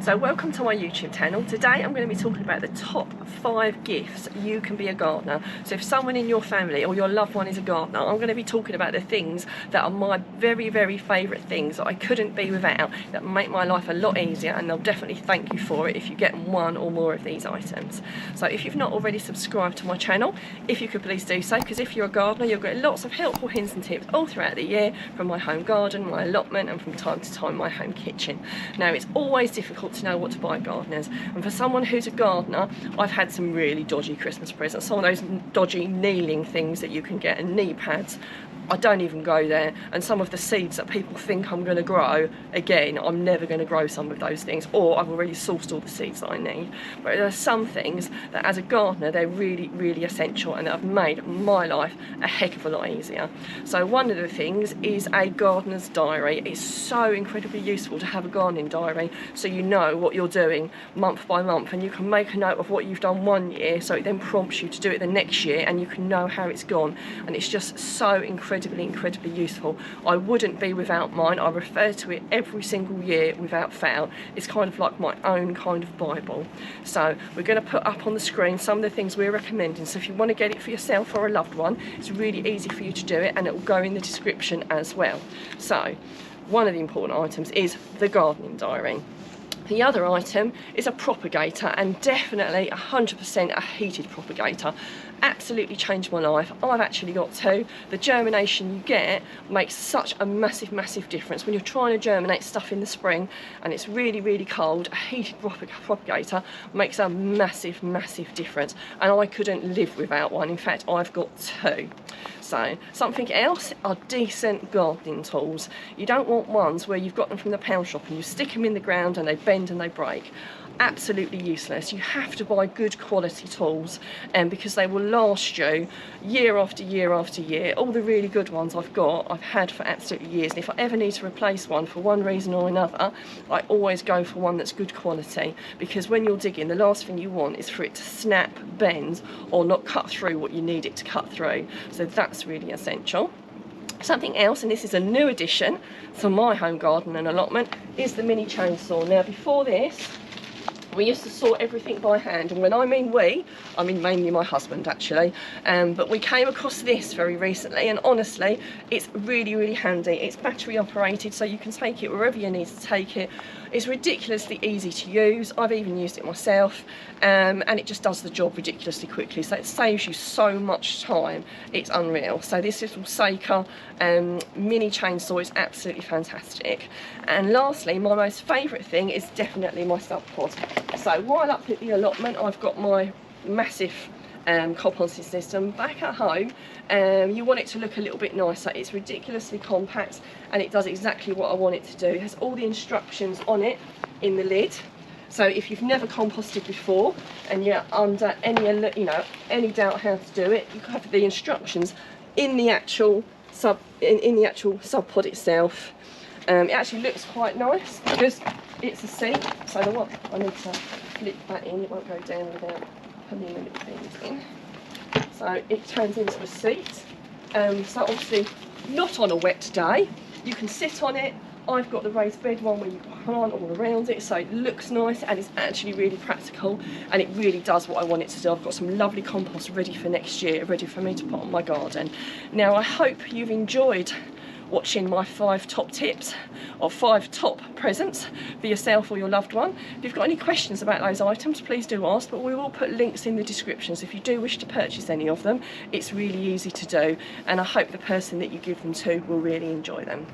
So welcome to my YouTube channel. Today I'm going to be talking about the top 5 gifts you can be a gardener. So if someone in your family or your loved one is a gardener, I'm going to be talking about the things that are my very favourite things that I couldn't be without, that make my life a lot easier, and they'll definitely thank you for it if you get one or more of these items. So if you've not already subscribed to my channel, if you could please do so, because if you're a gardener you'll get lots of helpful hints and tips all throughout the year from my home garden, my allotment, and from time to time my home kitchen. Now, it's always difficult to know what to buy gardeners, and for someone who's a gardener, I've had some really dodgy Christmas presents, some of those dodgy kneeling things that you can get, and knee pads. I don't even go there, and some of the seeds that people think I'm going to grow, again, I'm never going to grow some of those things, or I've already sourced all the seeds that I need. But there are some things that as a gardener they're really essential, and that have made my life a heck of a lot easier. So one of the things is a gardener's diary. It's so incredibly useful to have a gardening diary, so you know what you're doing month by month, and you can make a note of what you've done one year, so it then prompts you to do it the next year, and you can know how it's gone. And it's just so incredibly useful. I wouldn't be without mine. I refer to it every single year without fail. It's kind of like my own kind of Bible. So we're going to put up on the screen some of the things we're recommending, so if you want to get it for yourself or a loved one, it's really easy for you to do it, and it will go in the description as well. So one of the important items is the gardening diary. The other item is a propagator, and definitely 100% a heated propagator. Absolutely changed my life. I've actually got 2. The germination you get makes such a massive difference when you're trying to germinate stuff in the spring and it's really cold. A heated propagator makes a massive difference, and I couldn't live without one. In fact, I've got 2. So something else are decent gardening tools. You don't want ones where you've got them from the pound shop and you stick them in the ground and they bend and they break. Absolutely useless. You have to buy good quality tools, because they will last you year after year after year. All the really good ones I've had for absolutely years, and if I ever need to replace one for one reason or another, I always go for one that's good quality, because when you're digging, the last thing you want is for it to snap, bend, or not cut through what you need it to cut through. So that's really essential. Something else, and this is a new addition to my home garden and allotment, is the mini chainsaw. Now, before this, we used to saw everything by hand, and when I mean we, I mean mainly my husband actually, but we came across this very recently, and honestly it's really handy. It's battery operated, so you can take it wherever you need to take it. It's ridiculously easy to use. I've even used it myself, and it just does the job ridiculously quickly, so it saves you so much time. It's unreal. So this little Seika mini chainsaw is absolutely fantastic. And lastly, my most favourite thing is definitely my SubPod. So while up at the allotment, I've got my massive composting system. Back at home, you want it to look a little bit nicer. It's ridiculously compact, and it does exactly what I want it to do. It has all the instructions on it in the lid. So if you've never composted before and you're under any doubt how to do it, you have the instructions in the actual SubPod itself. It actually looks quite nice because it's a seat, so I need to flip that in, it won't go down without putting the little things in. So it turns into a seat. So obviously not on a wet day, you can sit on it. I've got the raised bed one where you plant all around it, so it looks nice and it's actually really practical, and it really does what I want it to do. I've got some lovely compost ready for next year, ready for me to put on my garden. Now, I hope you've enjoyed watching my 5 top tips or 5 top presents for yourself or your loved one. If you've got any questions about those items, please do ask, but we will put links in the descriptions if you do wish to purchase any of them. It's really easy to do, and I hope the person that you give them to will really enjoy them.